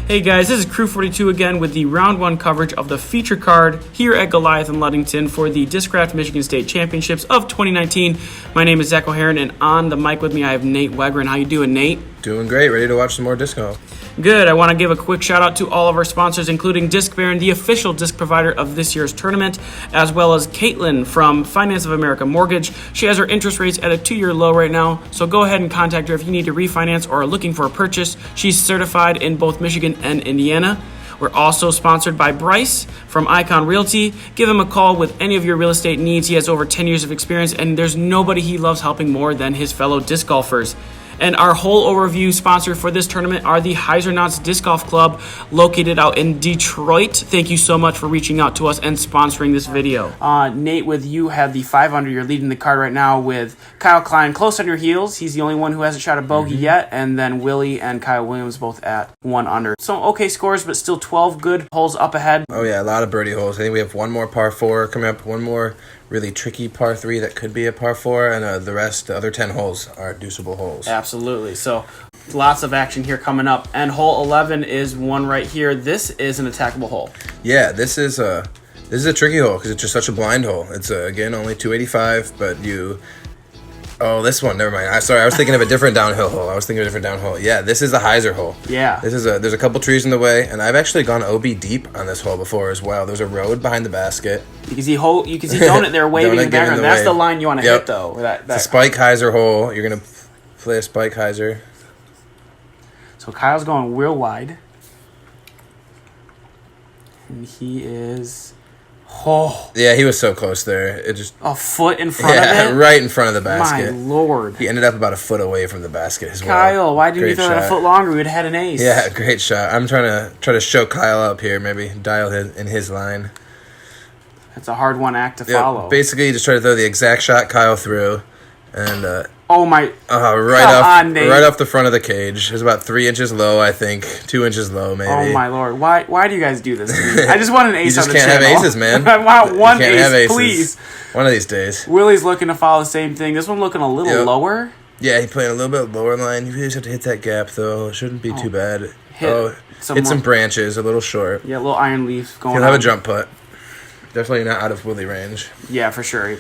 Hey guys, this is Crew 42 again with the round 1 coverage of the feature card here at Goliath in Ludington for the Discraft Michigan State Championships of 2019. My name is Zach O'Haron, and on the mic with me I have Nate Wegryn. How you doing, Nate? Doing great. Ready to watch some more disc golf. Good. I want to give a quick shout out to all of our sponsors, including Disc Baron, the official disc provider of this year's tournament, as well as Caitlin from Finance of America Mortgage. She has her interest rates at a 2-year low right now, so go ahead and contact her if you need to refinance or are looking for a purchase. She's certified in both Michigan and Indiana. We're also sponsored by Bryce from Icon Realty. Give him a call with any of your real estate needs. He has over 10 years of experience, and there's nobody he loves helping more than his fellow disc golfers. And our whole overview sponsor for this tournament are the Heisernauts Disc Golf Club, located out in Detroit. Thank you so much for reaching out to us and sponsoring this video. Nate, with you have the 500. You're leading the card right now with Kyle Klein close on your heels. He's the only one who hasn't shot a bogey yet. And then Willie and Kyle Williams both at 1 under. So okay scores, but still 12 good holes up ahead. Oh yeah, a lot of birdie holes. I think we have one more par 4 coming up, one more really tricky par 3 that could be a par 4, and the other 10 holes are deuceable holes. Absolutely. So lots of action here coming up. And hole 11 is one right here. This is an attackable hole. Yeah, this is a tricky hole because it's just such a blind hole. It's again only 285, but oh, this one. Never mind. Sorry, I was thinking of a different downhill hole. Yeah, this is the Heiser hole. Yeah. There's a couple trees in the way, and I've actually gone OB deep on this hole before as well. There's a road behind the basket. You can see Donut there waving in the background. That's the line you want to hit, though. It's a spike Heiser hole. You're gonna play a spike Heiser. So Kyle's going real wide, and he is. Oh. Yeah, he was so close there. It just a foot in front of it? Yeah, right in front of the basket. My Lord. He ended up about a foot away from the basket as well. Kyle, why didn't you throw that a foot longer? We would have had an ace. Yeah, great shot. I'm trying to show Kyle up here, maybe dial in his line. That's a hard one act to follow. Basically, you just try to throw the exact shot Kyle threw, and right off the front of the cage. It was about 3 inches low, I think, 2 inches low, maybe. Oh my Lord! Why do you guys do this to me? I just want an ace on the channel. You just can't have aces, man. I want one ace, please. One of these days. Willie's looking to follow the same thing. This one looking a little lower. Yeah, he's playing a little bit lower line. You just have to hit that gap, though. It shouldn't be too bad. Hit some branches, a little short. Yeah, a little iron leaf going on. He'll have a jump putt. Definitely not out of Willie range. Yeah, for sure.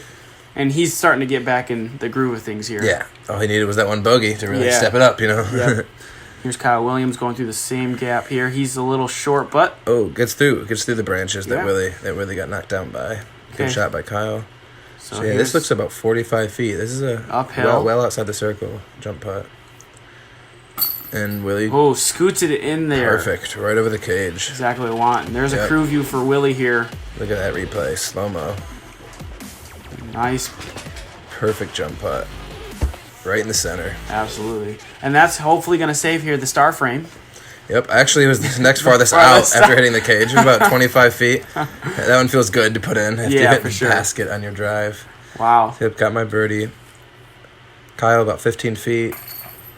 And he's starting to get back in the groove of things here. Yeah. All he needed was that one bogey to really step it up, Yep. Here's Kyle Williams going through the same gap here. He's a little short, but... Oh, gets through the branches that Willie got knocked down by. Good shot by Kyle. So yeah, this looks about 45 feet. This is a uphill. Well outside the circle. Jump putt. And Willie... Oh, scooted it in there. Perfect. Right over the cage. Exactly what I want. And there's a crew view for Willie here. Look at that replay. Slow-mo. Nice. Perfect jump putt. Right in the center. Absolutely. And that's hopefully going to save here the star frame. Yep. Actually, it was the next farthest out after hitting the cage. It was about 25 feet. That one feels good to put in after you hit the basket on your drive. Wow. Yep, got my birdie. Kyle about 15 feet.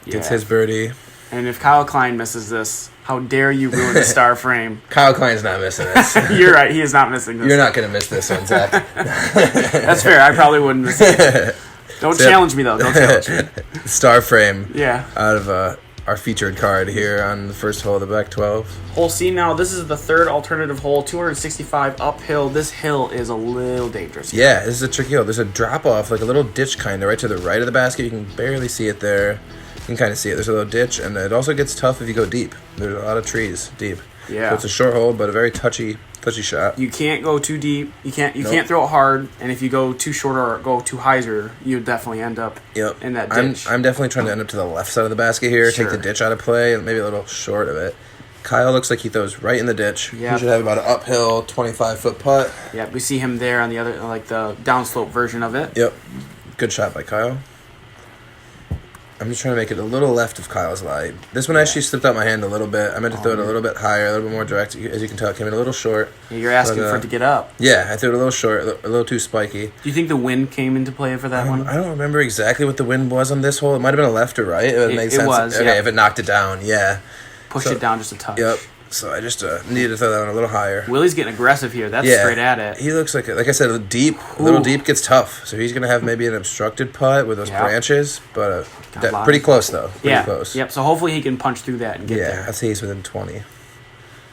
Gets his birdie. And if Kyle Klein misses this, how dare you ruin the star frame? Kyle Klein's not missing this. You're right. He is not missing this. You're not going to miss this one, Zach. That's fair. I probably wouldn't miss it. Don't challenge me, though. Don't challenge me. Star frame. Yeah. Out of our featured card here on the first hole of the back 12. Hole C now. This is the third alternative hole, 265 uphill. This hill is a little dangerous. Yeah, this is a tricky hole. There's a drop-off, like a little ditch kind of right to the right of the basket. You can barely see it there. You can kind of see it. There's a little ditch, and it also gets tough if you go deep. There's a lot of trees deep. Yeah. So it's a short hole, but a very touchy shot. You can't go too deep. You can't throw it hard, and if you go too short or go too Heiser, you definitely end up in that ditch. I'm definitely trying to end up to the left side of the basket here, take the ditch out of play, and maybe a little short of it. Kyle looks like he throws right in the ditch. Yep. He should have about an uphill 25-foot putt. Yeah, we see him there on the other, like the downslope version of it. Yep. Good shot by Kyle. I'm just trying to make it a little left of Kyle's lie. This one actually slipped out my hand a little bit. I meant to throw it a little bit higher, a little bit more direct. As you can tell, it came in a little short. Yeah, you're asking for it to get up. Yeah, I threw it a little short, a little too spiky. Do you think the wind came into play for that one? I don't remember exactly what the wind was on this hole. It might have been a left or right. It makes sense. It was, okay, if it knocked it down, yeah. Pushed it down just a touch. Yep. So I just needed to throw that one a little higher. Willie's getting aggressive here. That's straight at it. He looks like I said, a little deep gets tough. So he's going to have maybe an obstructed putt with those branches, but pretty close, though. Pretty close. Yep, so hopefully he can punch through that and get there. Yeah, I'd say he's within 20.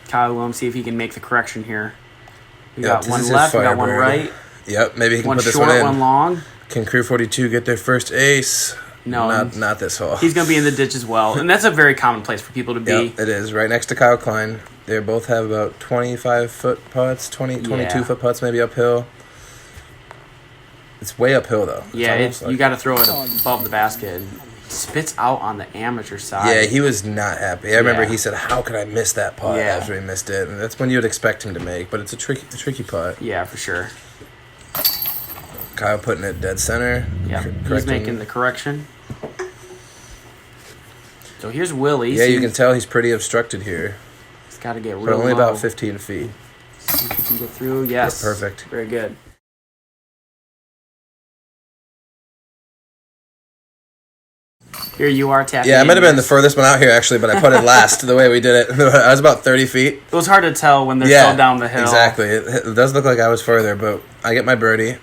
Kyle Williams, see if he can make the correction here. We Yep, got this one is his left, we got one Firebird. right. Yep, maybe he can One put this short, one in. one long. Can Crew 42 get their first ace? No. Not this hole. He's going to be in the ditch as well. And that's a very common place for people to be. Yep, it is. Right next to Kyle Klein. They both have about 25-foot putts, 22-foot putts, maybe uphill. It's way uphill, though. Yeah, you got to throw it above the basket. He spits out on the amateur side. Yeah, he was not happy. I remember he said, "How could I miss that putt?" After he missed it, and that's when you would expect him to make. But it's a tricky putt. Yeah, for sure. Kyle putting it dead center. Yeah, he's making the correction. So here's Willie. Yeah, you can tell he's pretty obstructed here. He's got to get real But only low. about 15 feet. See if he can get through. Yes. Yeah, perfect. Very good. Here you are tapping. Yeah, I might have been the furthest one out here, actually, but I put it last the way we did it. I was about 30 feet. It was hard to tell when they're so down the hill. Exactly. It does look like I was further, but I get my birdie.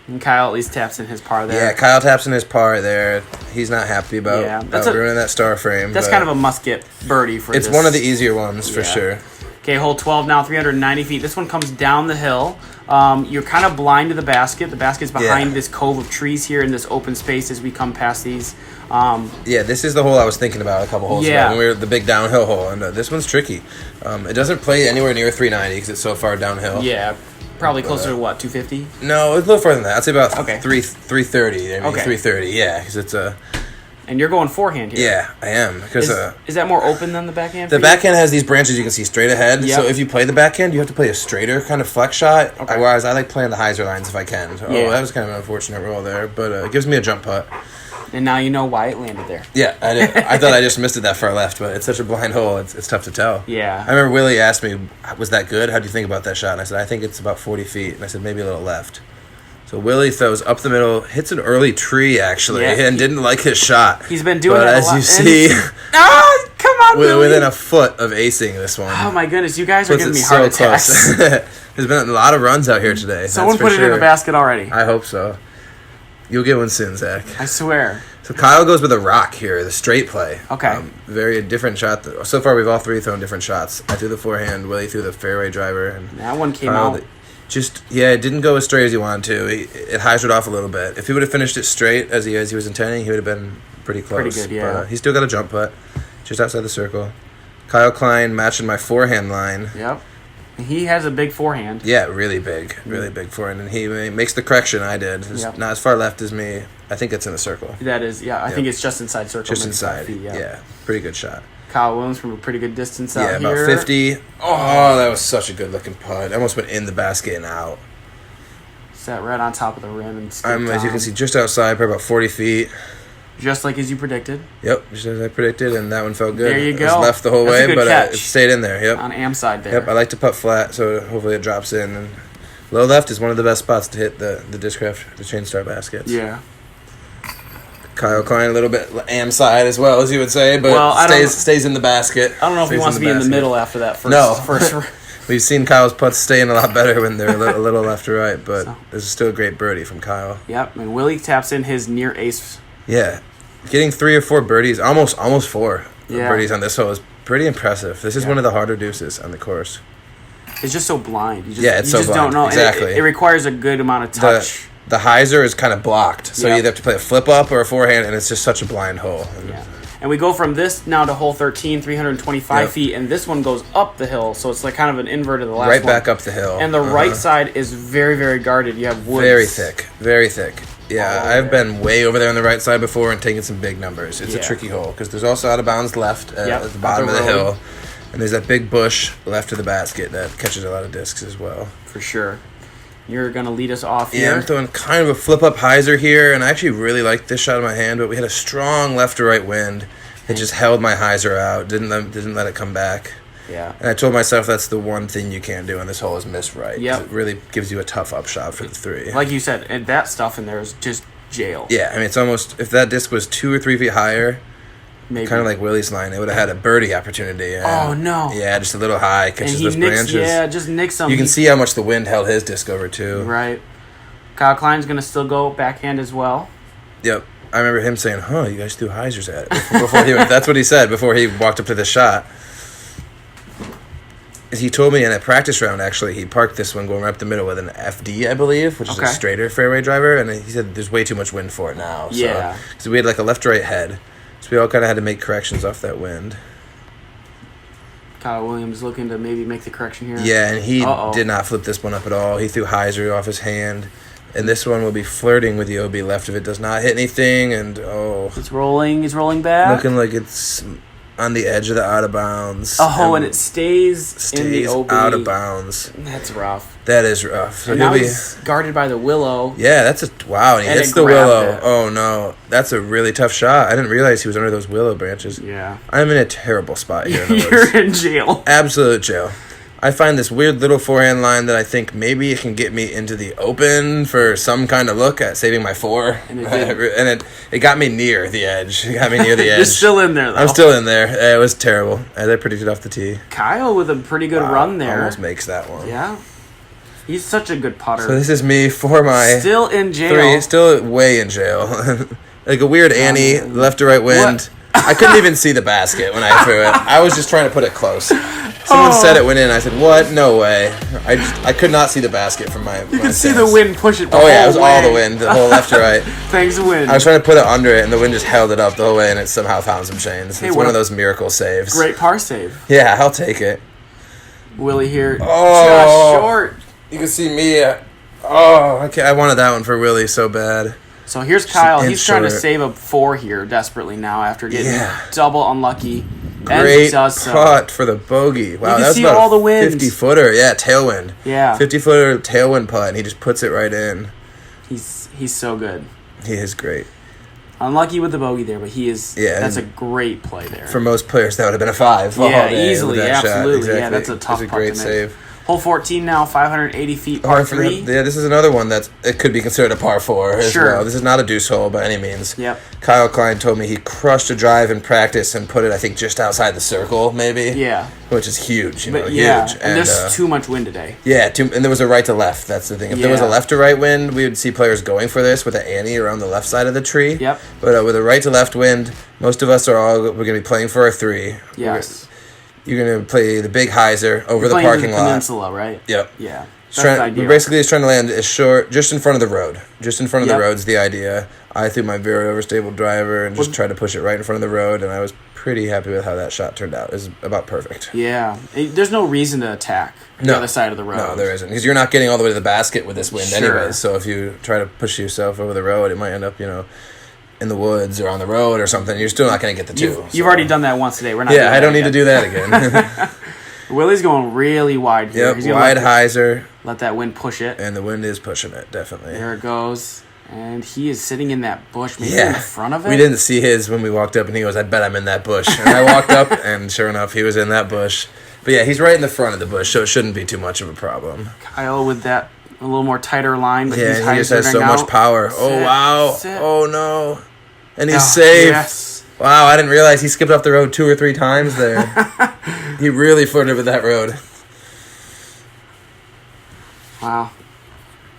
And Kyle at least taps in his par there. Yeah, Kyle taps in his par there. He's not happy about, ruining that star frame. That's kind of a must-get birdie for this. It's one of the easier ones, for sure. Okay, hole 12 now, 390 feet. This one comes down the hill. You're kind of blind to the basket. The basket's behind this cove of trees here in this open space as we come past these. Yeah, this is the hole I was thinking about a couple holes ago when we were at the big downhill hole. And this one's tricky. It doesn't play anywhere near 390 because it's so far downhill. Yeah, probably closer to what, 250? No, it's a little further than that. I'd say about 330. I mean, Okay. 330, yeah, because it's a... And you're going forehand here. Yeah, I am. Because is that more open than the backhand? The backhand has these branches you can see straight ahead. Yep. So if you play the backhand, you have to play a straighter kind of flex shot. Okay. Whereas I like playing the hyzer lines if I can. So, that was kind of an unfortunate roll there. But it gives me a jump putt. And now you know why it landed there. Yeah, I did. I thought I just missed it that far left, but it's such a blind hole. It's tough to tell. Yeah. I remember Willie asked me, was that good? How do you think about that shot? And I said, I think it's about 40 feet. And I said, maybe a little left. So Willie throws up the middle, hits an early tree, actually, and didn't like his shot. He's been doing that a as lot. you see... Come on, Willie. Within a foot of acing this one. Oh, my goodness. You guys are giving me so heart attacks. There's been a lot of runs out here today. Someone put it in the basket already. I hope so. You'll get one soon, Zach. I swear. So Kyle goes with a rock here, the straight play. Okay. Very different shot. So far, we've all three thrown different shots. I threw the forehand. Willie threw the fairway driver. And that one came out. It didn't go as straight as he wanted to. It hyzered off a little bit. If he would have finished it straight as he was intending, he would have been pretty close. Pretty good, yeah. But he still got a jump putt just outside the circle. Kyle Klein matching my forehand line. Yep. He has a big forehand. Yeah, really big forehand. And he makes the correction I did. It's not as far left as me. I think it's in the circle. That is, I think it's just inside circle. Just inside. 5 feet, yeah, pretty good shot. Kyle Williams from a pretty good distance out here. Yeah, about 50. Oh, that was such a good-looking putt. I almost went in the basket and out. Sat right on top of the rim and I'm, as you can see, just outside, probably about 40 feet. Just like as you predicted. Yep, just as I predicted, and that one felt good. There you go. It was left the whole way, but it stayed in there. Yep. On Am side there. Yep, I like to putt flat, so hopefully it drops in. And low left is one of the best spots to hit the Discraft, the chain star baskets. Yeah. Kyle Klein a little bit Am side as well, as you would say, but stays in the basket. I don't know if he wants to be in the middle after that first. We've seen Kyle's putts staying a lot better when they're a little left to right, but this is still a great birdie from Kyle. Yep, and Willie taps in his near ace. Yeah, getting 3 or 4 birdies, almost 4 birdies on this hole is pretty impressive. This is one of the harder deuces on the course. It's just so blind. It's so blind. Don't know. Exactly. It requires a good amount of touch. The hyzer is kind of blocked, so you either have to play a flip up or a forehand, and it's just such a blind hole. And we go from this now to hole 13, 325 feet, and this one goes up the hill, so it's like kind of an invert of the last one. Right back up the hill. And the right side is very, very guarded. You have woods. Very thick. Yeah, I've been way over there on the right side before and taken some big numbers. It's a tricky hole because there's also out of bounds left at the bottom of the hill. And there's that big bush left of the basket that catches a lot of discs as well. For sure. You're going to lead us off here. Yeah, I'm throwing kind of a flip-up hyzer here, and I actually really liked this shot in my hand, but we had a strong left to right wind. It just held my hyzer out, didn't let it come back. Yeah. And I told myself that's the one thing you can't do in this hole is miss right. Yeah. It really gives you a tough upshot for the 3. Like you said, and that stuff in there is just jail. Yeah, I mean, it's almost, if that disc was 2 or 3 feet higher, maybe. Kind of like Willie's line, it would have had a birdie opportunity. Oh, no. Yeah, just a little high, catches those branches. Yeah, just nicks them. You can see how much the wind held his disc over, too. Right. Kyle Klein's going to still go backhand as well. Yep. I remember him saying, you guys threw hyzers at it. Before that's what he said before he walked up to the shot. he told me in a practice round, actually, he parked this one going right up the middle with an FD, I believe, which is a straighter fairway driver, and he said there's way too much wind for it now. Yeah. So we had like a left-right head, so we all kind of had to make corrections off that wind. Kyle Williams looking to maybe make the correction here. Yeah, and he did not flip this one up at all. He threw hyzer off his hand, and this one will be flirting with the OB left if it does not hit anything, and It's rolling. He's rolling back. looking like it's on the edge of the out of bounds. And it stays in the OB. out of bounds. That's rough. That is rough. So and now he's guarded by the willow. Yeah, that's a wow. And he hits the willow. Oh no, that's a really tough shot. I didn't realize he was under those willow branches. Yeah, I'm in a terrible spot here. You're in jail. Absolute jail. I find this weird little forehand line that I think maybe it can get me into the open for some kind of look at saving my 4. And it did. And it got me near the edge. It got me near the edge. You're still in there, though. I'm still in there. It was terrible. I predicted off the tee. Kyle with a pretty good run there. Almost makes that one. Yeah. He's such a good putter. So this is me for my... Still in jail. 3. Still way in jail. Like a weird Annie, left to right wind. What? I couldn't even see the basket when I threw it. I was just trying to put it close. Someone said it went in. I said, "What? No way!" I could not see the basket from my. You could see the wind push it. It was all the wind, the whole left to right. Thanks, wind. I was trying to put it under it, and the wind just held it up the whole way, and it somehow found some chains. It's one of those miracle saves. Great par save. Yeah, I'll take it. Willie here. Oh, just short. You can see me. I wanted that one for Willie so bad. So here's Kyle. He's trying to save a 4 here desperately now after getting double unlucky. Great putt for the bogey. Wow, that was about all the wind. 50-footer. Yeah, tailwind. Yeah. 50-footer tailwind putt, and he just puts it right in. He's so good. He is great. Unlucky with the bogey there, but he is. Yeah, that's a great play there. For most players, that would have been a 5. Yeah, easily, absolutely. Exactly. Yeah, that's a tough putt to make. Great save. Hole 14 now, 580 feet, par 3. Yeah, this is another one it could be considered a par 4 as well. This is not a deuce hole by any means. Yep. Kyle Klein told me he crushed a drive in practice and put it, I think, just outside the circle, maybe. Yeah. Which is huge, huge. And there's too much wind today. Yeah, and there was a right to left. That's the thing. If there was a left to right wind, we would see players going for this with an Annie around the left side of the tree. Yep. But with a right to left wind, most of us we're going to be playing for a 3. Yes. You're going to play the big hyzer over the parking lot. Peninsula, right? Yep. Yeah. We're basically just trying to land as short, just in front of the road. Just in front of the road's the idea. I threw my very overstable driver and just tried to push it right in front of the road, and I was pretty happy with how that shot turned out. It was about perfect. Yeah. There's no reason to attack the other side of the road. No, there isn't. Because you're not getting all the way to the basket with this wind anyway. So if you try to push yourself over the road, it might end up, in the woods or on the road or something. You're still not going to get the 2. You've already done that once today. We're not. Yeah, I don't need to do that again. Willie's going really wide here. Yep, He's wide hyzer. Let that wind push it. And the wind is pushing it, definitely. There it goes. And he is sitting in that bush, maybe in front of it. We didn't see his when we walked up, and he goes, "I bet I'm in that bush." And I walked up, and sure enough, he was in that bush. But yeah, he's right in the front of the bush, so it shouldn't be too much of a problem. Kyle with that a little more tighter line. But he just has so much power. Wow. Oh, no. And he's safe. Yes. Wow, I didn't realize he skipped off the road 2 or 3 times there. He really flirted with that road. Wow.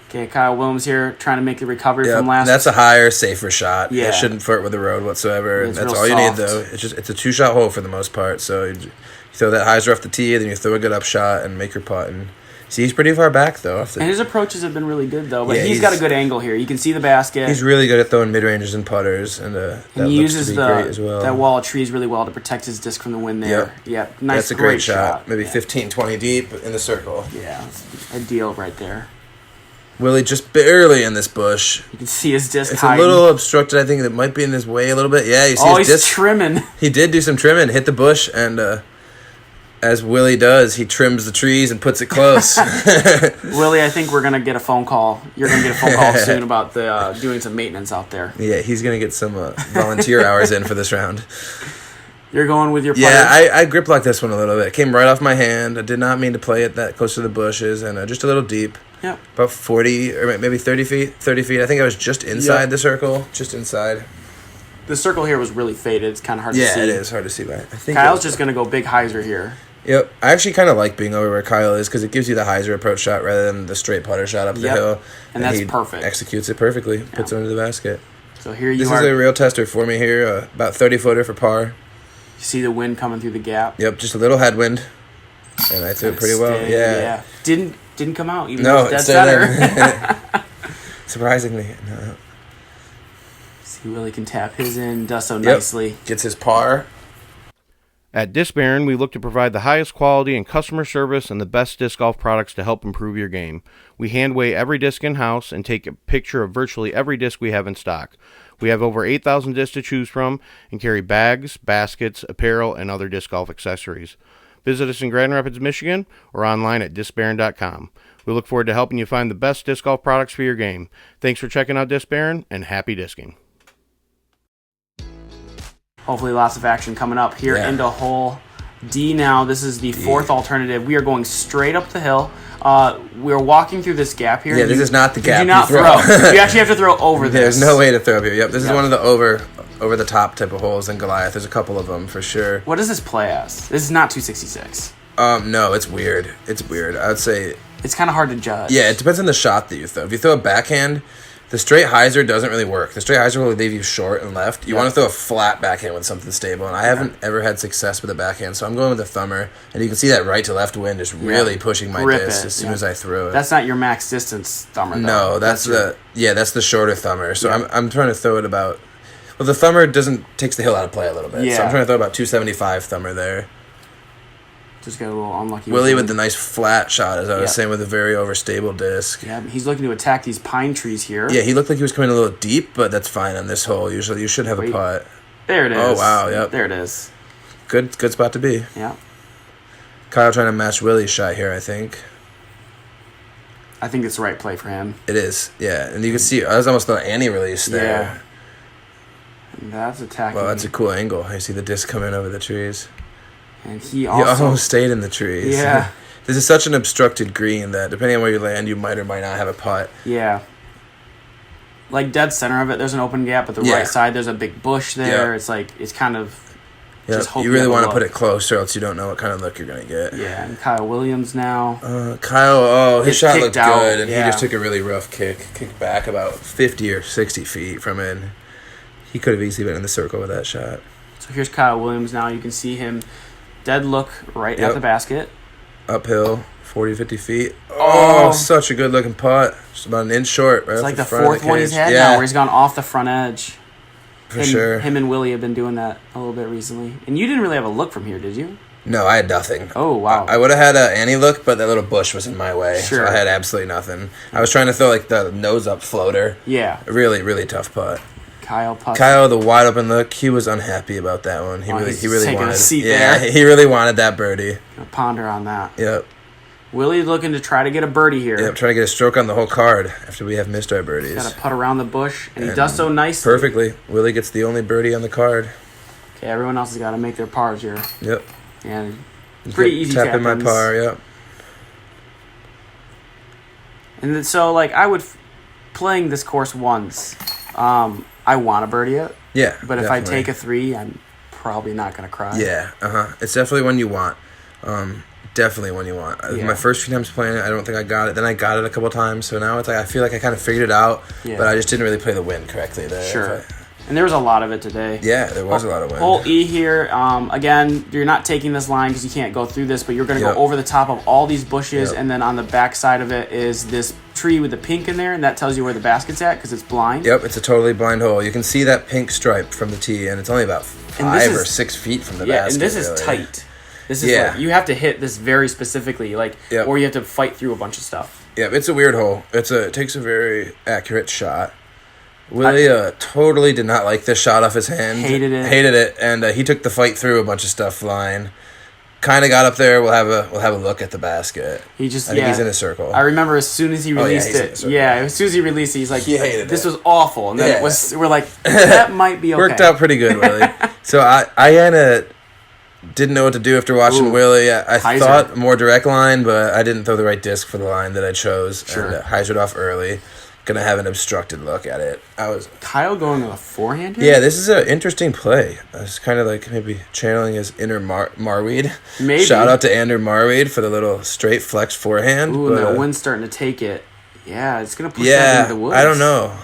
Okay, Kyle Williams here trying to make the recovery from last. That's a higher, safer shot. Yeah. It shouldn't flirt with the road whatsoever. It's that's real all you need, soft. though. It's a 2-shot hole for the most part. So you throw that hyzer off the tee, then you throw a good up shot and make your putt. And see, he's pretty far back, though. And his approaches have been really good, though. But he's got a good angle here. You can see the basket. He's really good at throwing mid-ranges and putters. And he uses great as well. that wall of trees really well to protect his disc from the wind there. Yep. Nice, that's a great shot. Maybe 15, 20 deep in the circle. Yeah, ideal right there. Willie just barely in this bush. You can see his disc It's hiding. a little obstructed. I think it might be in his way a little bit. Yeah, you see his disc. He's trimming. He did do some trimming, hit the bush, and as Willie does, he trims the trees and puts it close. Willie, I think we're going to get a phone call. You're going to get a phone call soon about doing some maintenance out there. Yeah, he's going to get some volunteer hours in for this round. You're going with your putter? Yeah, I grip locked this one a little bit. It came right off my hand. I did not mean to play it that close to the bushes, and just a little deep. Yep. About 40 or maybe 30 feet. 30 feet. I think I was just inside the circle. Just inside. The circle here was really faded. It's kind of hard to see. Yeah, it is hard to see. But I think Kyle's just going to go big hyzer here. Yep. I actually kind of like being over where Kyle is because it gives you the hyzer approach shot rather than the straight putter shot up the hill. And that's he perfect. Executes it perfectly. Puts it into the basket. So here you This are. is a real tester for me here. About 30-footer for par. You see the wind coming through the gap. Yep, just a little headwind. And I threw it pretty well. Yeah. Didn't come out. Even No, though it's it's dead there. center. Surprisingly. No. See, Willie can tap his in. Does so nicely. Gets his par. At Disc Baron, we look to provide the highest quality and customer service and the best disc golf products to help improve your game. We hand weigh every disc in-house and take a picture of virtually every disc we have in stock. We have over 8,000 discs to choose from and carry bags, baskets, apparel, and other disc golf accessories. Visit us in Grand Rapids, Michigan, or online at discbaron.com. We look forward to helping you find the best disc golf products for your game. Thanks for checking out Disc Baron, and happy disking. Hopefully lots of action coming up here into hole D now. This is the fourth alternative. We are going straight up the hill. We're walking through this gap here. Yeah, this is not the gap you do not you throw. You actually have to throw over this. There's no way to throw up here. Yep, this is one of the over the top type of holes in Goliath. There's a couple of them for sure. What does this play as? This is not 266. No, it's weird. It's weird. I would say it's kind of hard to judge. Yeah, it depends on the shot that you throw. If you throw a backhand, the straight hyzer doesn't really work. The straight hyzer will leave you short and left. You want to throw a flat backhand with something stable, and I haven't ever had success with a backhand, so I'm going with the thumber. And you can see that right to left wind is really pushing my disc as soon as I throw it. That's not your max distance thumber, though. No, that's the shorter thumber. So I'm trying to throw it about. Well, the thumber takes the hill out of play a little bit. Yeah. So I'm trying to throw about 275 thumber there. Just got a little unlucky. Willie with the nice flat shot, as I was saying, with a very overstable disc. Yeah, he's looking to attack these pine trees here. Yeah, he looked like he was coming a little deep, but that's fine on this hole. Usually you should have a putt. There it is. Oh, wow, yep. There it is. Good spot to be. Yeah. Kyle trying to match Willie's shot here, I think. I think it's the right play for him. It is, yeah. And you can see, I was almost an anti-release there. Yeah. And that's attacking. Well, that's a cool angle. I see the disc coming over the trees. And he almost stayed in the trees. Yeah. This is such an obstructed green that depending on where you land, you might or might not have a putt. Yeah. Like dead center of it, there's an open gap, but the right side, there's a big bush there. It's like, it's kind of just hope you really want to put it close or else you don't know what kind of look you're going to get. Yeah, and Kyle Williams now. His shot looked good, and he just took a really rough kicked back about 50 or 60 feet from in. He could have easily been in the circle with that shot. So here's Kyle Williams now. You can see him dead look right at the basket. Uphill, 40, 50 feet. Oh, such a good looking putt. Just about an inch short. Right, it's like the fourth one he's had now where he's gone off the front edge. For sure. Him and Willie have been doing that a little bit recently. And you didn't really have a look from here, did you? No, I had nothing. Oh, wow. I would have had an Annie look, but that little bush was in my way. Sure. So I had absolutely nothing. I was trying to throw like the nose up floater. Yeah. Really, really tough putt. Kyle, the wide open look, he was unhappy about that one. He really wanted a seat there. He really wanted that birdie. Gonna ponder on that. Yep. Willie looking to try to get a birdie here. Yep, trying to get a stroke on the whole card after we have missed our birdies. Got to putt around the bush, and he does so nicely. Perfectly. Willie gets the only birdie on the card. Okay, everyone else has got to make their pars here. Yep. And pretty easy tapping my par, yep. And then, so, like, playing this course once, I want to birdie it. Yeah, but if I take a 3, I'm probably not going to cry. Yeah, It's definitely one you want. Definitely one you want. My first few times playing it, I don't think I got it. Then I got it a couple times, so now it's like I feel like I kind of figured it out, but I just didn't really play the wind correctly there. Sure. And there was a lot of it today. Yeah, there was a lot of wind. Hole E here, again, you're not taking this line because you can't go through this, but you're going to go over the top of all these bushes, and then on the back side of it is this tree with the pink in there, and that tells you where the basket's at because it's blind. Yep, it's a totally blind hole. You can see that pink stripe from the tee, and it's only about 5 or 6 feet from the basket. Yeah, and this is tight. This is like, you have to hit this very specifically, or you have to fight through a bunch of stuff. Yeah, it's a weird hole. It takes a very accurate shot. Willie totally did not like this shot off his hand. Hated it, and he took the fight through a bunch of stuff flying. Kind of got up there. We'll have a look at the basket. I think he's in a circle. I remember as soon as he released it. Yeah, as soon as he released it, he's like, he hated this was awful. And then we're like, that might be okay. Worked out pretty good, Willie. So I kind of didn't know what to do after watching Willie. I thought more direct line, but I didn't throw the right disc for the line that I chose. Sure. And hyzered off early. Gonna have an obstructed look at it. Kyle going with a forehand here? Yeah, this is an interesting play. I was kind of like maybe channeling his inner Marweed. Maybe. Shout out to Andrew Marweed for the little straight flex forehand. Ooh, and that wind's starting to take it. Yeah, it's gonna push that into the woods. I don't know.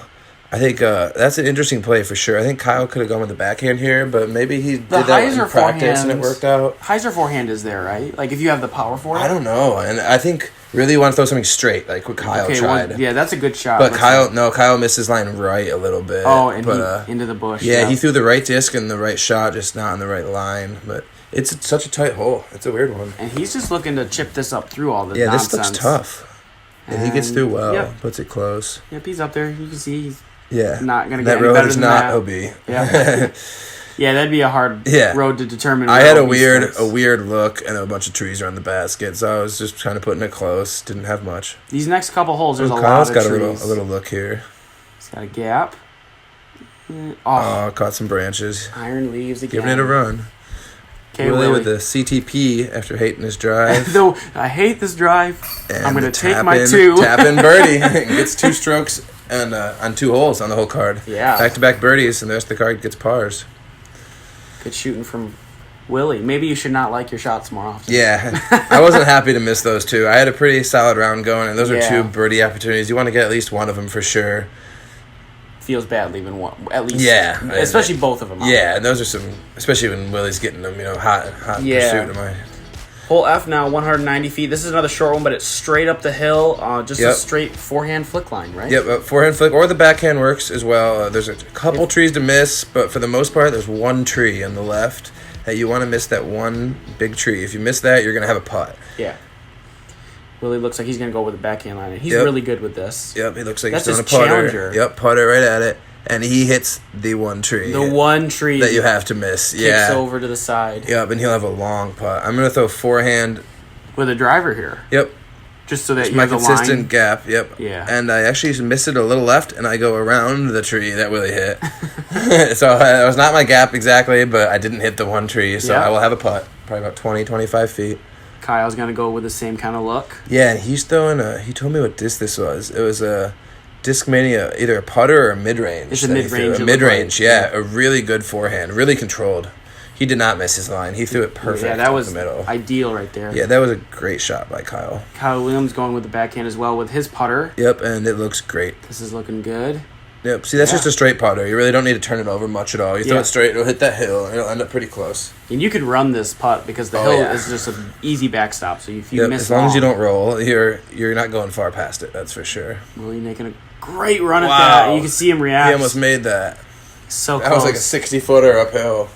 I think that's an interesting play for sure. I think Kyle could have gone with the backhand here, but maybe he did that in practice and it worked out. Hyzer forehand is there, right? Like if you have the power for it? I don't know. And I think really want to throw something straight, like what Kyle tried. Well, yeah, that's a good shot. But Kyle missed his line right a little bit. Oh, and into the bush. Yeah, he threw the right disc and the right shot, just not on the right line. But it's such a tight hole. It's a weird one. And he's just looking to chip this up through all the nonsense. This looks tough. And he gets through well. Yep. Puts it close. Yep, he's up there. You can see he's not going to get any better than that. That road is not OB. Yeah. Yeah, that'd be a hard road to determine. I had a weird look and a bunch of trees around the basket, so I was just kind of putting it close. Didn't have much. These next couple holes, there's Kyle's a lot of trees. trees. Got a little look here. He's got a gap. Caught some branches. Iron leaves again. Giving it a run. Willie with the CTP after hating his drive. Though I hate this drive, and I'm going to take my 2. Tap in birdie. Gets 2 strokes and on 2 holes on the whole card. Yeah. Back-to-back birdies, and the rest of the card gets pars. Good shooting from Willie. Maybe you should not like your shots more often. Yeah. I wasn't happy to miss those 2. I had a pretty solid round going, and those are 2 birdie opportunities. You want to get at least one of them for sure. Feels bad leaving one, at least. Yeah. Especially both of them. Yeah, and those are some, especially when Willie's getting them, hot pursuit of mine. Hole F now, 190 feet. This is another short one, but it's straight up the hill. Just a straight forehand flick line, right? Yep, forehand flick, or the backhand works as well. There's a couple trees to miss, but for the most part, there's one tree on the left that you want to miss, that one big tree. If you miss that, you're going to have a putt. Yeah. Willie looks like he's going to go with the backhand line. He's really good with this. Yep, he looks like he's doing a putter. Challenger. Yep, putter right at it. And he hits the one tree. The one tree. That you have to miss. Kicks over to the side. Yep, and he'll have a long putt. I'm going to throw forehand. With a driver here. Yep. Just so that you my have the consistent line. Gap, yep. Yeah. And I actually missed it a little left, and I go around the tree that Willie hit. So it was not my gap exactly, but I didn't hit the one tree, so I will have a putt. Probably about 20, 25 feet. Kyle's going to go with the same kind of look. Yeah, and he's throwing he told me what disc this was. It was a Discmania, either a putter or a mid-range. It's a mid-range. A mid-range, yeah. A really good forehand, really controlled. He did not miss his line. He threw it perfect. Yeah, that was in the middle. Ideal right there. Yeah, that was a great shot by Kyle. Kyle Williams going with the backhand as well with his putter. Yep, and it looks great. This is looking good. Yep, see, that's just a straight putter. You really don't need to turn it over much at all. You throw it straight, it'll hit that hill, and it'll end up pretty close. And you could run this putt because the hill is just an easy backstop. So if you miss as long as you don't roll, you're not going far past it, that's for sure. Willie making a great run at that. You can see him react. He almost made that. So close. That was like a 60-footer uphill.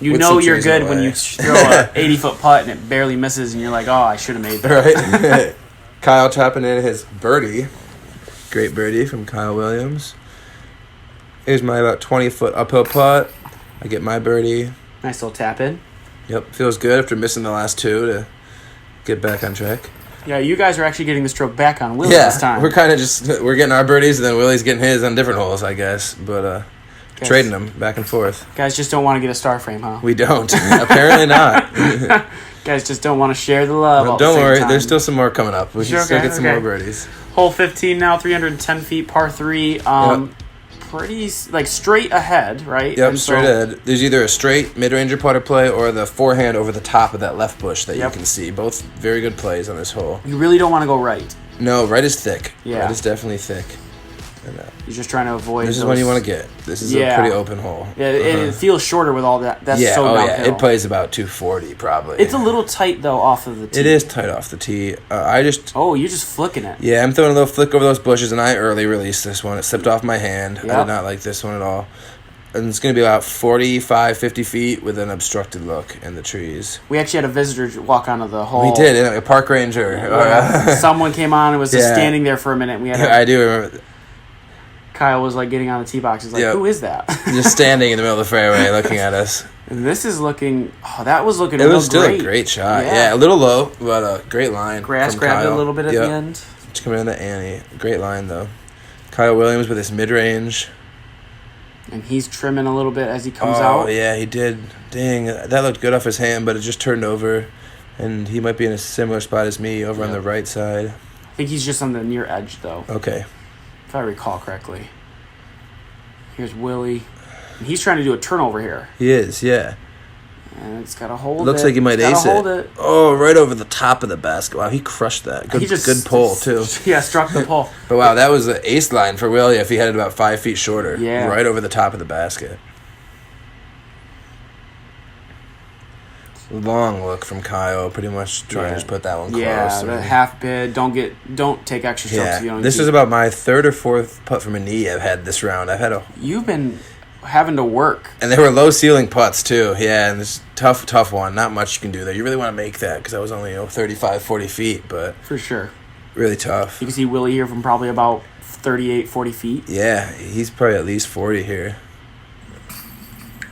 You know you're good when you throw a 80-foot putt and it barely misses, and you're like, oh, I should have made that. Right. Kyle tapping in his birdie. Great birdie from Kyle Williams. Here's my about 20-foot uphill putt. I get my birdie. Nice little tap in. Yep, feels good after missing the last 2 to get back on track. Yeah, you guys are actually getting the stroke back on Willie this time. We're kind of we're getting our birdies, and then Willie's getting his on different holes, I guess. But trading them back and forth. Guys just don't want to get a star frame, huh? We don't. Apparently not. Guys just don't want to share the love. Well, don't worry, there's still some more coming up. We can still get some more birdies. Hole 15 now, 310 feet, par 3. Pretty straight ahead, right? Yep, straight ahead. There's either a straight mid-ranger putter play or the forehand over the top of that left bush that you can see. Both very good plays on this hole. You really don't want to go right. No, right is thick. Yeah. Right is definitely thick. You're just trying to avoid This is one you want to get. This is a pretty open hole. Yeah, it feels shorter with all that. That's so downhill. It plays about 240 probably. It's a little tight, though, off of the tee. It is tight off the tee. you're just flicking it. Yeah, I'm throwing a little flick over those bushes, and I early released this one. It slipped off my hand. Yep. I did not like this one at all. And it's going to be about 45, 50 feet with an obstructed look in the trees. We actually had a visitor walk onto the hole. We did, a park ranger. Someone came on and was just standing there for a minute. I do remember. Kyle was getting on the tee box. He's like, who is that? Just standing in the middle of the fairway looking at us. And this is looking, that was looking It was still a great shot. Yeah, a little low, but a great line. Grass grabbed it a little bit at the end. Just coming in the Annie. Great line, though. Kyle Williams with his mid-range. And he's trimming a little bit as he comes out. Oh, yeah, he did. Dang, that looked good off his hand, but it just turned over. And he might be in a similar spot as me over on the right side. I think he's just on the near edge, though. Okay. If I recall correctly. Here's Willie. And he's trying to do a turnover here. He is, yeah. And it's got to hold Looks it. like he might ace hold it. Oh, right over the top of the basket. Wow, he crushed that. Good pull, too. Yeah, struck the pole. But wow, that was the ace line for Willie if he had it about 5 feet shorter. Yeah. Right over the top of the basket. Long look from Kyle, pretty much trying to just put that one close. Yeah, the half bid. Don't take extra strokes. If you don't this is about my third or fourth putt from a knee I've had this round. You've been having to work. And they were low ceiling putts too. Yeah, and this tough one. Not much you can do there. You really want to make that because I was only 35, 40 feet, but For sure. really tough. You can see Willie here from probably about 38, 40 feet. Yeah, he's probably at least 40 here.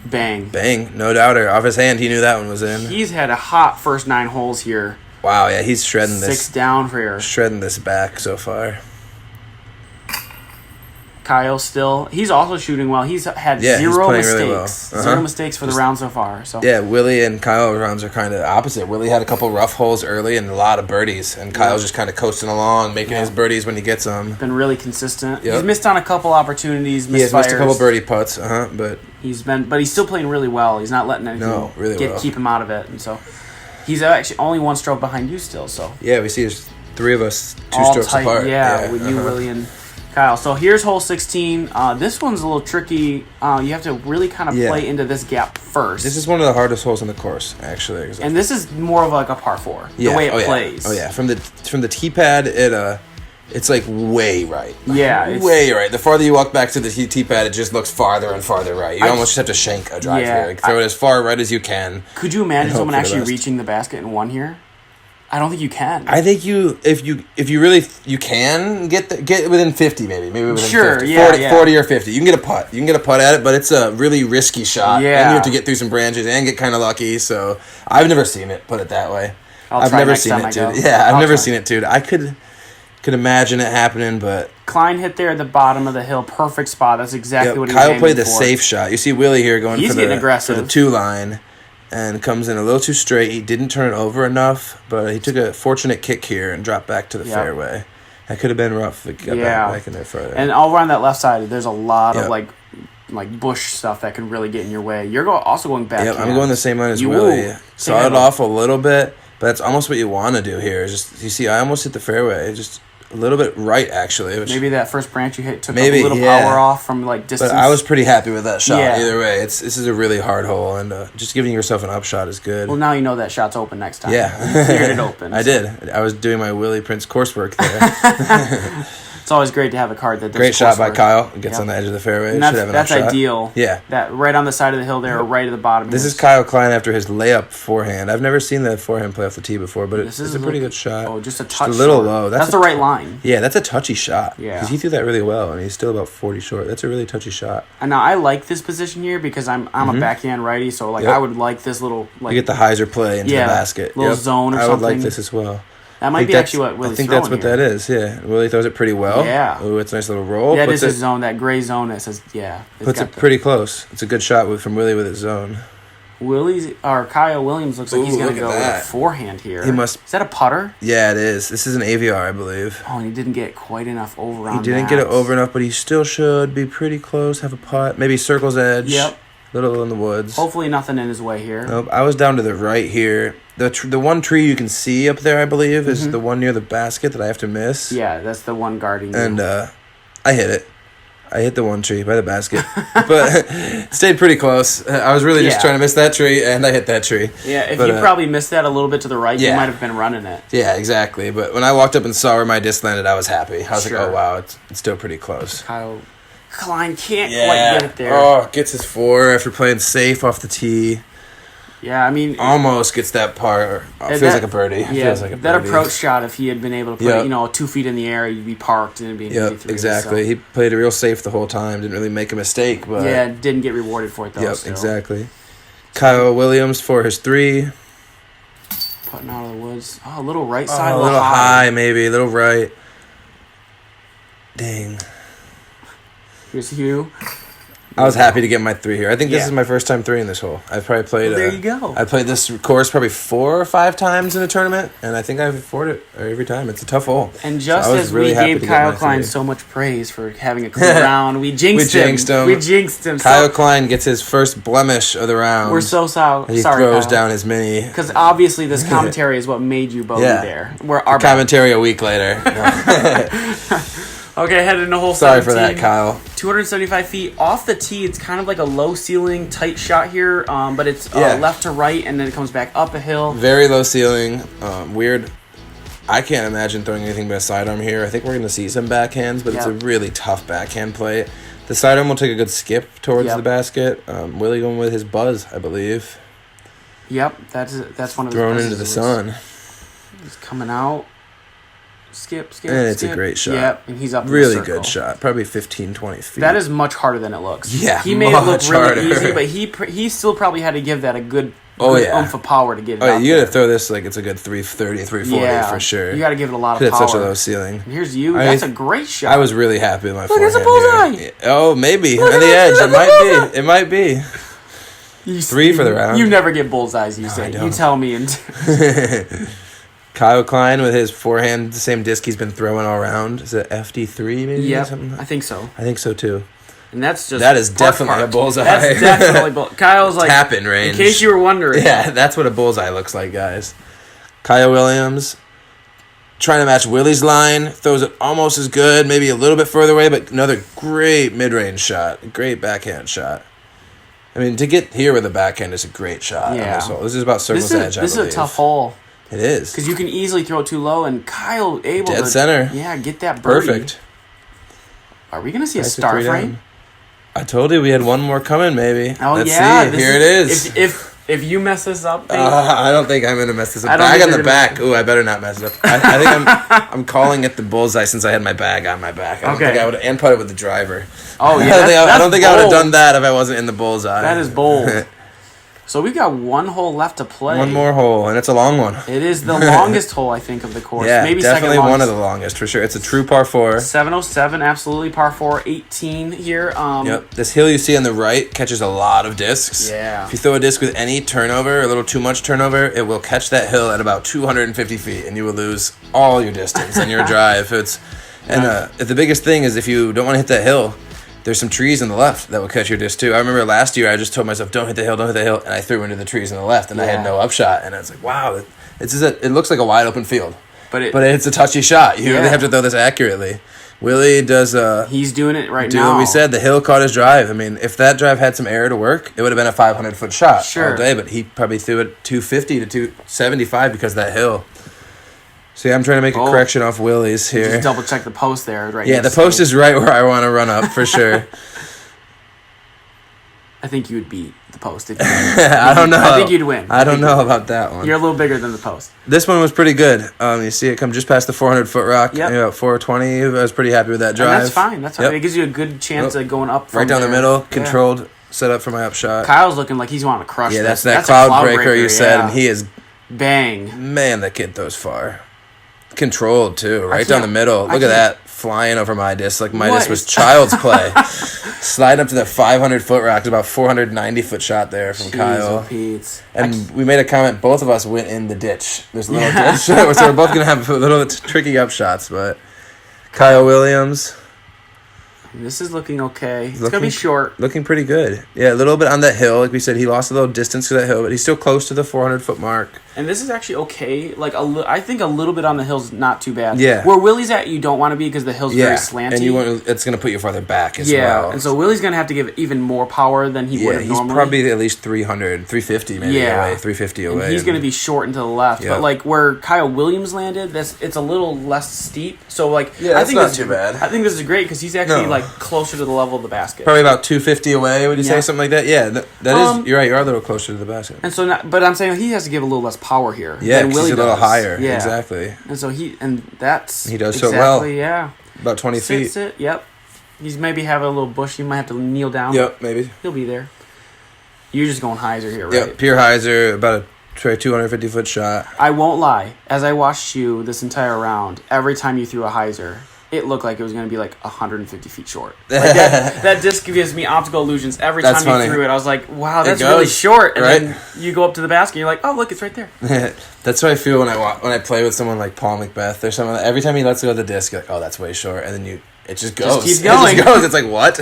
Bang. No doubter. Off his hand, he knew that one was in. He's had a hot first 9 holes here. Wow, yeah, he's shredding this. 6 down for here. Shredding this back so far. Kyle still. He's also shooting well. He's had Yeah, he's zero playing mistakes. really well. Zero mistakes for the round so far. So Yeah, Willie and Kyle rounds are kind of opposite. Willie had a couple rough holes early and a lot of birdies, and Kyle's just kind of coasting along, making his birdies when he gets them. been really consistent. Yep. He's missed on a couple opportunities. He has missed a misfires. couple birdie putts, but But he's still playing really well. He's not letting anything keep him out of it, and so he's actually only 1 stroke behind you still. So yeah, we see there's 3 of us, 2 all strokes tight, apart. yeah, with you, Willie, and Kyle. So here's hole 16. This one's a little tricky. You have to really kind of play into this gap first. This is one of the hardest holes in the course, actually. And this is more of like a par 4. The way it plays. Oh yeah, from the tee pad, it's like way right. Yeah, it's way right. The farther you walk back to the tee pad, it just looks farther and farther right. You almost just have to shank a drive here. Like, throw it as far right as you can. Could you imagine someone actually reaching the basket in 1 here? I don't think you can. I think if you really can get within 50 maybe within 50. Yeah, 40 or 50. You can get a putt. You can get a putt at it, but it's a really risky shot. Yeah. And you have to get through some branches and get kind of lucky. So I've never seen it. Put it that way. I've never seen it, dude. Yeah, I've never seen it, dude. I could imagine it happening, but Klein hit there at the bottom of the hill, perfect spot. That's exactly what he was Kyle aiming played the for. safe shot. You see Willie here going He's for getting aggressive. the 2 line. And comes in a little too straight. He didn't turn it over enough, but he took a fortunate kick here and dropped back to the fairway. That could have been rough if it got back in there further. And over on that left side, there's a lot of like bush stuff that can really get in your way. You're also going back. Yep, I'm going the same line as Willie. Saw it off a little bit, but that's almost what you want to do here. Just you see, I almost hit the fairway. Just a little bit right, actually. Maybe that first branch you hit took a little power off from distance. But I was pretty happy with that shot. Either way, this is a really hard hole, and just giving yourself an upshot is good. Well, now you know that shot's open next time. Yeah, you cleared it open. I did. I was doing my Willie Prince coursework there. It's always great to have a card that does great shot by coursework. Kyle. Gets on the edge of the fairway. And that's ideal. Yeah. That right on the side of the hill there, or right at the bottom. This is Kyle Klein after his layup forehand. I've never seen the forehand play off the tee before, but it's a pretty good shot. Oh, just a touch. Just a little short. low. That's the right line. Yeah, that's a touchy shot. Yeah. Because he threw that really well, and he's still about 40 short. That's a really touchy shot. And now I like this position here because I'm a backhand righty, so I would like this little you get the hyzer play into the basket. Little zone or something. I would like this as well. That might be actually what Willie's throwing. I think that's what that is, yeah. Willie throws it pretty well. Yeah. Ooh, it's a nice little roll. Yeah, it is his zone, that gray zone that says, Puts it pretty close. It's a good shot from Willie with his zone. Kyle Williams looks like he's going to go with a forehand here. Is that a putter? Yeah, it is. This is an AVR, I believe. Oh, and he didn't get quite enough over on that. He didn't get it over enough, but he still should be pretty close, have a putt. Maybe circle's edge. Yep. Little in the woods. Hopefully nothing in his way here. Nope. I was down to the right here. The one tree you can see up there, I believe, is the one near the basket that I have to miss. Yeah, that's the one guarding you. And I hit it. I hit the one tree by the basket. But it stayed pretty close. I was really just trying to miss that tree, and I hit that tree. Yeah, if you probably missed that a little bit to the right, you might have been running it. Yeah, exactly. But when I walked up and saw where my disc landed, I was happy. I was like, oh, wow, it's still pretty close. Kyle Klein can't quite get it there. Oh, gets his 4 after playing safe off the tee. Yeah, I mean... Almost gets that par. Feels like a birdie. Yeah, feels like a that birdie. approach shot, if he had been able to put 2 feet in the air, you'd be parked and it'd be an easy 3. Exactly. So. He played it real safe the whole time. Didn't really make a mistake. But didn't get rewarded for it, though. Yep, exactly. Kyle Williams for his 3. Putting out of the woods. Oh, a little right side, a little high, maybe. A little right. Dang. Here's Hugh. I was happy to get my 3 here. I think this Yeah. is my first time 3 in this hole. I've probably played. Well, there you go. I played this course probably 4 or 5 times in a tournament, and I think I've afforded it every time. It's a tough hole. And just So I was as really we happy gave to get Kyle my Klein 3. so much praise for having a clean round, we jinxed him. We jinxed him. Kyle Klein gets his first blemish of the round. We're so sorry. He sorry, throws Kyle. down his mini. Because obviously this commentary is what made you bogey there. We're our Commentary a week later. Okay, heading to hole Sorry 17. for that, Kyle. 275 feet off the tee. It's kind of like a low ceiling, tight shot here, but it's left to right, and then it comes back up a hill. Very low ceiling. Weird. I can't imagine throwing anything but a sidearm here. I think we're going to see some backhands, but it's a really tough backhand play. The sidearm will take a good skip towards the basket. Willie going with his buzz, I believe. Yep, that's one of the Thrown into the sun. He's coming out. Skip. And it's a great shot. Yep, and he's up in Really the circle. good shot. Probably 15, 20 feet. That is much harder than it looks. Yeah, he made it look much really harder. easy, but he still probably had to give that a good oomph of power to get it out you there. got to throw this like it's a good 330, 340 for sure. You got to give it a lot of Because power. it's such a low ceiling. And here's you. That's a great shot. I was really happy with my Look, it's a forehand bullseye. here. Oh, maybe. Look On at the that, edge. it's a It might be. 3 for the round. You never get bullseyes, you say. I don't. You tell me. And Kyle Klein with his forehand, the same disc he's been throwing all around. Is it FD3 maybe? yep, Something? I think so. I think so too. And that's just That is definitely a bullseye. That's definitely Kyle's like Tap-in range. In case you were wondering. Yeah, that's what a bullseye looks like, guys. Kyle Williams trying to match Willie's line. Throws it almost as good, maybe a little bit further away, but another great mid-range shot. Great backhand shot. I mean, to get here with a backhand is a great shot. On this hole. This is about circle's edge, I This is believe. a tough hole. It is. Because you can easily throw it too low, and Kyle able Dead to... center. Yeah, get that birdie. Perfect. Are we going to see a Nice to star 3 down. frame? I told you we had one more coming, maybe. Oh, Let's yeah. see. Here it is. If you mess this up, babe, I don't think I'm going to mess this up. I don't Bag think on the you're back. Ooh, I better not mess it up. I think I'm calling it the bullseye since I had my bag on my back. I don't think I would have... And put it with the driver. Oh, yeah. I don't think I would have done that if I wasn't in the bullseye. That is bold. So we've got one hole left to play. One more hole, and it's a long one. It is the longest hole, I think, of the course. Yeah, Maybe definitely second one of longest. the longest, for sure. It's a true par 4. 707, absolutely. Par 4, 18 here. Yep. This hill you see on the right catches a lot of discs. Yeah. If you throw a disc with any turnover, a little too much turnover, it will catch that hill at about 250 feet, and you will lose all your distance and your drive. The biggest thing is if you don't want to hit that hill, there's some trees on the left that will catch your disc too. I remember last year I just told myself, don't hit the hill, and I threw into the trees on the left, and I had no upshot, and I was like, wow, it looks like a wide open field. But it's a touchy shot. You really have to throw this accurately. Willie does... He's doing it right do now. what we said. The hill caught his drive. I mean, if that drive had some air to work, it would have been a 500-foot shot all day, but he probably threw it 250 to 275 because of that hill. See, I'm trying to make a correction off Willie's here. Just double check the post there. Right. Yeah, the post is right where I want to run up, for sure. I think you would beat the post. If you I don't know. I think you'd win. I don't know about that one. You're a little bigger than the post. This one was pretty good. You see it come just past the 400-foot rock. Yep. 420. I was pretty happy with that drive. And that's fine. That's fine. It gives you a good chance of going up from right down there. the middle, controlled, set up for my upshot. Kyle's looking like he's wanting to crush Yeah, this. that's a cloud breaker you said, and he is... Bang. Man, that kid throws far. Controlled, too. Right down the middle. Look at that. Flying over my disc like my disc was child's play. Sliding up to the 500-foot rock. It's about 490-foot shot there from Kyle. And we made a comment. Both of us went in the ditch. There's a little ditch. So we're both going to have a little tricky upshots. But Kyle Williams... This is looking okay. It's going to be short. Looking pretty good. Yeah, a little bit on that hill. Like we said, he lost a little distance to that hill, but he's still close to the 400-foot mark. And this is actually okay. Like I think a little bit on the hill's not too bad. Yeah. Where Willie's at, you don't want to be because the hill's very slanty. And it's going to put you farther back as well. And so Willie's going to have to give even more power than he would have normally. He's probably at least 300, 350 maybe away, 350 away. And he's going to be short and to the left. But like where Kyle Williams landed, it's a little less steep. So like I think that's not too bad. I think this is great because he's actually like closer to the level of the basket. Probably about 250 away. Would you say something like that? Yeah, that is. You're right. You are a little closer to the basket. And so, but I'm saying he has to give a little less power here. Yeah, than Willie he's a little does. higher. Yeah. Exactly. And so he does exactly, so well. Yeah, about 20 feet. Sit. Yep. He's maybe having a little bush. You might have to kneel down. Yep, maybe. He'll be there. You're just going hyzer here, right? Yep, pure hyzer, about a 250-foot shot. I won't lie. As I watched you this entire round, every time you threw a hyzer, it looked like it was going to be like 150 feet short. Like that disc gives me optical illusions every time you threw it. I was like, wow, that's really short. And then you go up to the basket and you're like, oh, look, it's right there. That's what I feel when I play with someone like Paul Macbeth or someone. Every time he lets go of the disc, you're like, oh, that's way short. And then it just goes. Just keeps going. It just goes. It's like, what?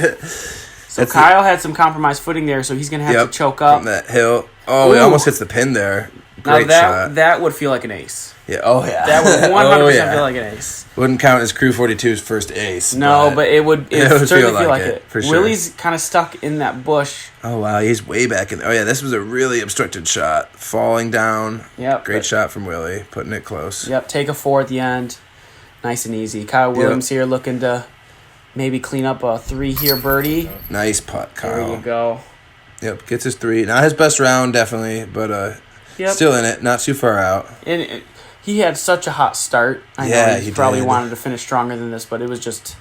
So Kyle had some compromised footing there, so he's going to have to choke up. From that hill. Oh, he almost hits the pin there. Great shot. That would feel like an ace. Yeah. Oh, yeah. That would 100% feel like an ace. Wouldn't count as Crew 42's first ace. No, but it would certainly feel like it. For sure. Willie's kind of stuck in that bush. Oh, wow. He's way back in. Oh, yeah. This was a really obstructed shot. Falling down. Yep. Great shot from Willie. Putting it close. Yep. Take a 4 at the end. Nice and easy. Kyle Williams here looking to maybe clean up a 3 here birdie. Nice putt, Kyle. There you go. Yep. Gets his 3. Not his best round, definitely, but still in it. Not too far out. And he had such a hot start. I know he probably wanted to finish stronger than this, but it was just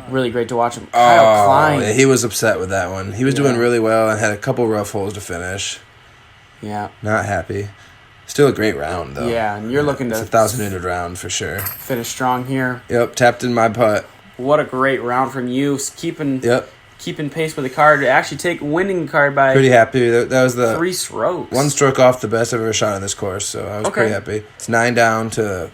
really great to watch him. Kyle Klein. Yeah, he was upset with that one. He was doing really well and had a couple rough holes to finish. Yeah. Not happy. Still a great round, though. Yeah, and you're looking to... It's a 1,000-unit round for sure. Finish strong here. Yep, tapped in my putt. What a great round from you. Keeping pace with the card to actually winning the card by... Pretty happy. That was the... 3 strokes. 1 stroke off the best I've ever shot on this course, so I was pretty happy. It's 9 down to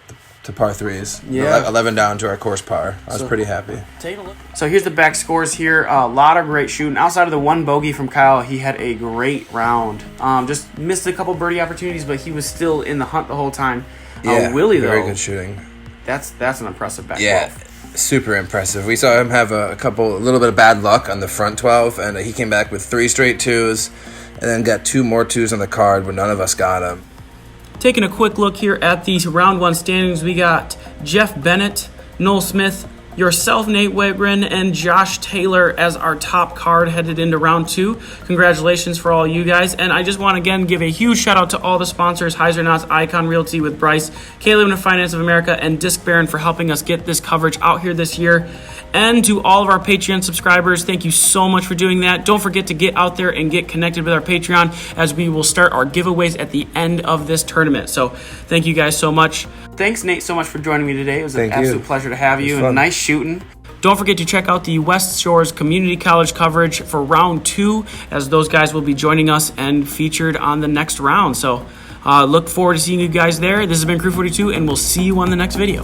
par 3s. Yeah. 11 down to our course par. I was pretty happy. Take a look. So here's the back scores here. A lot of great shooting. Outside of the 1 bogey from Kyle, he had a great round. Just missed a couple birdie opportunities, but he was still in the hunt the whole time. Willie, though... very good shooting. That's an impressive back 12. Super impressive. We saw him have a little bit of bad luck on the front 12, and he came back with 3 straight 2s, and then got 2 more 2s on the card when none of us got them. Taking a quick look here at the round 1 standings, we got Jeff Bennett, Noel Smith, yourself, Nate Wegryn, and Josh Taylor as our top card headed into round 2. Congratulations for all you guys. And I just want to again give a huge shout out to all the sponsors, Heiser Knott's Icon Realty with Bryce, Caleb and Finance of America, and Disc Baron for helping us get this coverage out here this year. And to all of our Patreon subscribers, thank you so much for doing that. Don't forget to get out there and get connected with our Patreon as we will start our giveaways at the end of this tournament. So thank you guys so much. Thanks, Nate, so much for joining me today. It was an absolute pleasure to have you, and nice shooting. Don't forget to check out the West Shores Community College coverage for round 2, as those guys will be joining us and featured on the next round. So look forward to seeing you guys there. This has been Crew 42, and we'll see you on the next video.